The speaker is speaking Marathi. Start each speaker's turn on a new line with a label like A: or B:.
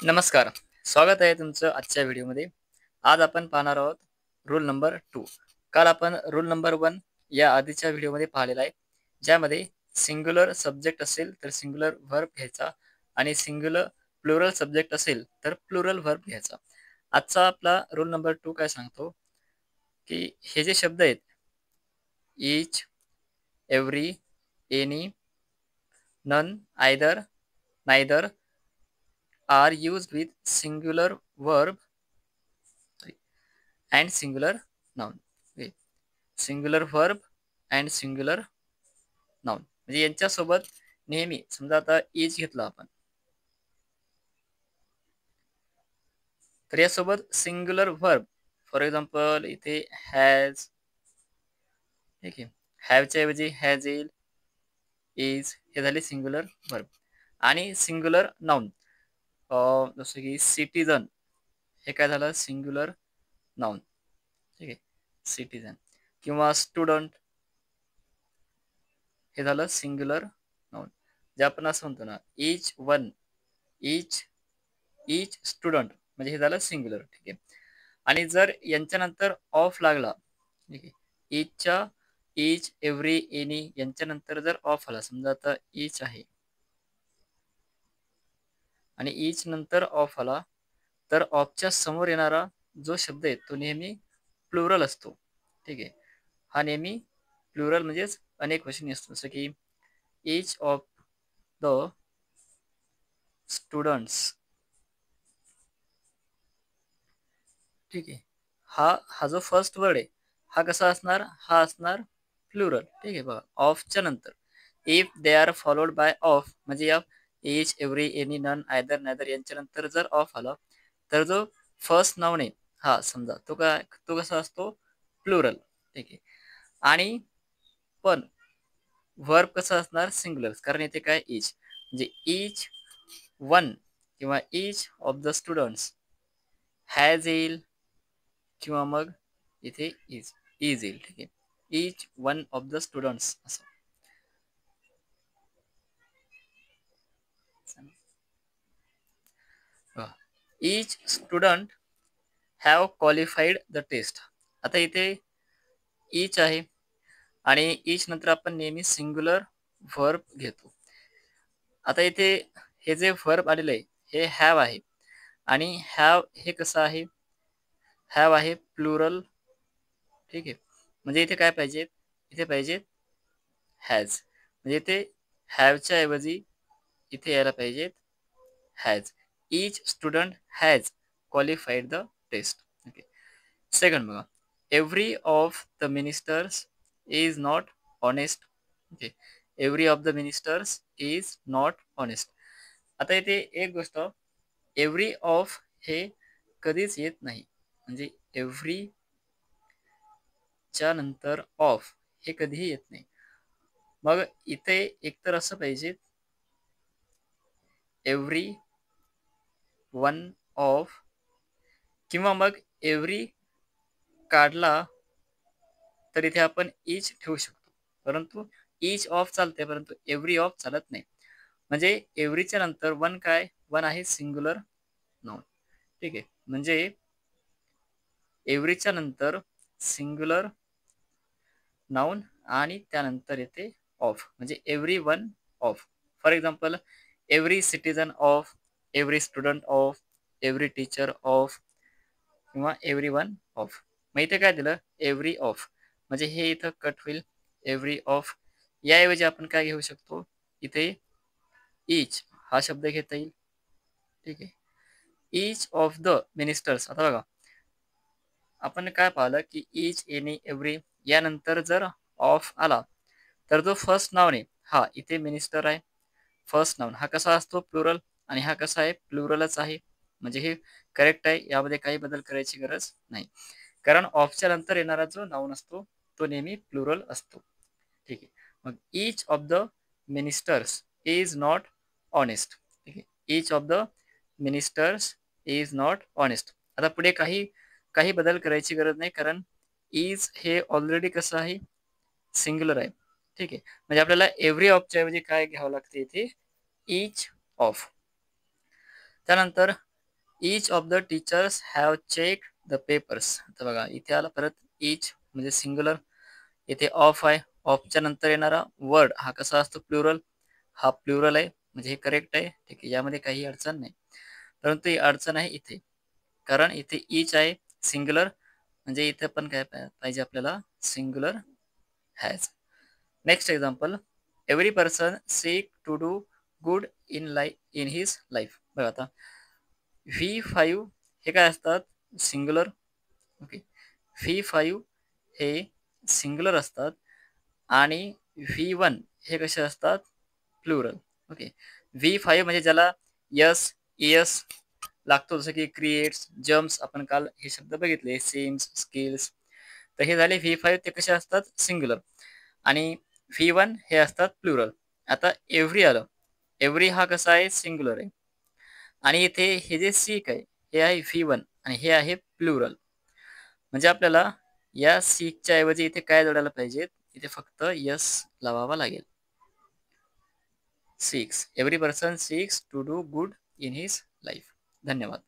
A: नमस्कार. स्वागत आहे तुमचं आजच्या व्हिडिओमध्ये. आज आपण पाहणार आहोत रूल नंबर 2. काल आपण रूल नंबर 1 या आधीच्या व्हिडिओमध्ये पाहिलेला आहे. ज्यामध्ये सिंग्युलर सब्जेक्ट असेल तर सिंग्युलर व्हर्ब घ्यायचा आणि सिंग्युलर प्लुरल सब्जेक्ट असेल तर प्लुरल व्हर्ब घ्यायचा. आजचा आपला रूल नंबर 2 काय सांगतो, की हे जे शब्द आहेत each, every, any, none, either, neither are used with singular verb and singular noun. Okay. Singular verb and singular noun म्हणजे यांच्यासोबत नेहमी समजा आता इज घेतला आपण, तर यासोबत सिंग्युलर व्हर्ब फॉर एक्झाम्पल इथे हॅज, ठीक आहे, हॅवच्या ऐवजी हॅज येईल, इज हे झाले सिंग्युलर व्हर्ब. आणि सिंग्युलर नाउन जसं की सिटीजन हे काय झालं सिंग्युलर नाउन, ठीक आहे, सिटीजन. किंवा स्टुडंट हे झालं सिंग्युलर नाउन. जे आपण असं म्हणतो ना each one, each each student म्हणजे हे झालं सिंग्युलर, ठीक आहे. आणि जर यांच्यानंतर ऑफ लागला, ठीक आहे, इचच्या इच, एव्हरी, एनी यांच्यानंतर जर ऑफ आला, समजा आता इच आहे आणि इच नंतर ऑफ आला, तर ऑफच्या समोर येणारा जो शब्द आहे तो नेहमी प्लुरल असतो, ठीक आहे. हा नेहमी प्लुरल म्हणजेच अनेक वचनी असतो. जसं की each of the students, ठीक आहे. हा जो फर्स्ट वर्ड आहे हा कसा असणार, हा असणार प्लुरल, ठीक आहे. बघा ऑफच्या नंतर if they are followed by of म्हणजे या each, every, any, none, either, neither यांच्या नंतर जर ऑफ आला तर जो फर्स्ट नाउन आहे हा समजा तो कसा असतो प्लुरल, ठीक आहे. आणि पण व्हर्ब कसा असणार सिंग्युलर, कारण इथे काय इच म्हणजे इच वन किंवा each of the students has येईल किंवा मग इथे इज इज येईल, ठीक आहे. Each one of the students असं. Each student have qualified the test. आता इथे इच आहे आणि इच नंतर आपण नेहमी सिंग्युलर व्हर्ब घेतो. आता इथे हे जे व्हर्ब आलेलं आहे हे हॅव आहे आणि हॅव हे कसं आहे, हॅव आहे प्लुरल, ठीक आहे. म्हणजे इथे काय पाहिजे, इथे पाहिजे हॅज, म्हणजे इथे हॅवच्या ऐवजी इथे यायला पाहिजेत has. Each student has qualified the test, okay. Second बघा, every of the ministers is not honest, okay. Every of the ministers is not honest. आता इथे एक गोष्ट, एव्हरी ऑफ हे कधीच येत नाही, म्हणजे एव्हरी च्या नंतर ऑफ हे कधीही येत नाही. मग इथे एकतर असं पाहिजे एव्हरी वन ऑफ, किंवा मग एव्हरी काढला तर इथे आपण इच ठेवू शकतो, परंतु इच ऑफ चालते परंतु एव्हरी ऑफ चालत नाही. म्हणजे एव्हरीच्या नंतर वन काय, वन आहे सिंग्युलर नाउन, ठीक आहे. म्हणजे एव्हरीच्या नंतर सिंग्युलर नाउन आणि त्यानंतर येते ऑफ म्हणजे every one of. For example every citizen of, every student of, every teacher of किंवा एव्हरी वन ऑफ. मग इथे काय दिलं एव्हरी ऑफ, म्हणजे हे इथं कट होईल एव्हरी ऑफ. याऐवजी आपण काय घेऊ शकतो, इथे इच हा शब्द घेता येईल, ठीक आहे. इच ऑफ द मिनिस्टर्स, आता बघा आपण काय पाहिलं की इच, एनी, एव्हरी यानंतर जर ऑफ आला तर जो फर्स्ट नाउन आहे हा इथे मिनिस्टर आहे. फर्स्ट नाउन हा कसा असतो प्लुरल आणि हा कसा आहे प्लुरलच आहे, म्हणजे हे करेक्ट आहे, यामध्ये काही बदल करायची गरज नाही. कारण ऑफच्या नंतर येणारा जो नाउन असतो तो नेहमी प्लुरल असतो, ठीक आहे. मग इच of the ministers is not honest, ठीक आहे. इच of the ministers is not honest. आता पुढे काही काही बदल करायची गरज नाही, कारण इज हे ऑलरेडी कसं आहे सिंग्युलर आहे, ठीक आहे. म्हणजे आपल्याला एव्हरी ऑफच्या ऐवजी काय घ्यावं लागते इथे इच ऑफ. त्यानंतर each of the teachers have check the papers. आता बघा इथे आला परत इच म्हणजे सिंग्युलर, इथे ऑफ आहे. ऑफच्या नंतर येणारा वर्ड हा कसा असतो? प्लुरल. हा प्लुरल आहे म्हणजे हे करेक्ट आहे. ठीक आहे, यामध्ये काही अडचण नाही. परंतु ही अडचण आहे इथे, कारण इथे इच आहे सिंग्युलर, म्हणजे इथे पण काय पाहिजे आपल्याला? Singular has. Next example, every person seek to do good in his life. बघा आता V5 हे काय असतात? सिंग्युलर. ओके, V5 हे सिंग्युलर असतात आणि V1 हे कसे असतात? प्लुरल. ओके, V5 म्हणजे ज्याला यस एस लागतो, जसं की क्रिएट्स, जम्प्स, आपण काल हे शब्द बघितले, सीम्स, स्किल्स. तर हे झाले V5, ते कसे असतात? सिंग्युलर. आणि V1 हे असतात प्लुरल. आता एव्हरी आलं, एव्हरी हा कसा आहे? सिंग्युलर आहे. आणि इथे हे जे सीक आहे हे आहे V1 आणि हे आहे प्लुरल. म्हणजे आपल्याला या सीकच्या ऐवजी इथे काय जोडायला पाहिजे? इथे फक्त यस लावावा लागेल. Seeks, every person seeks to do good in his life. धन्यवाद.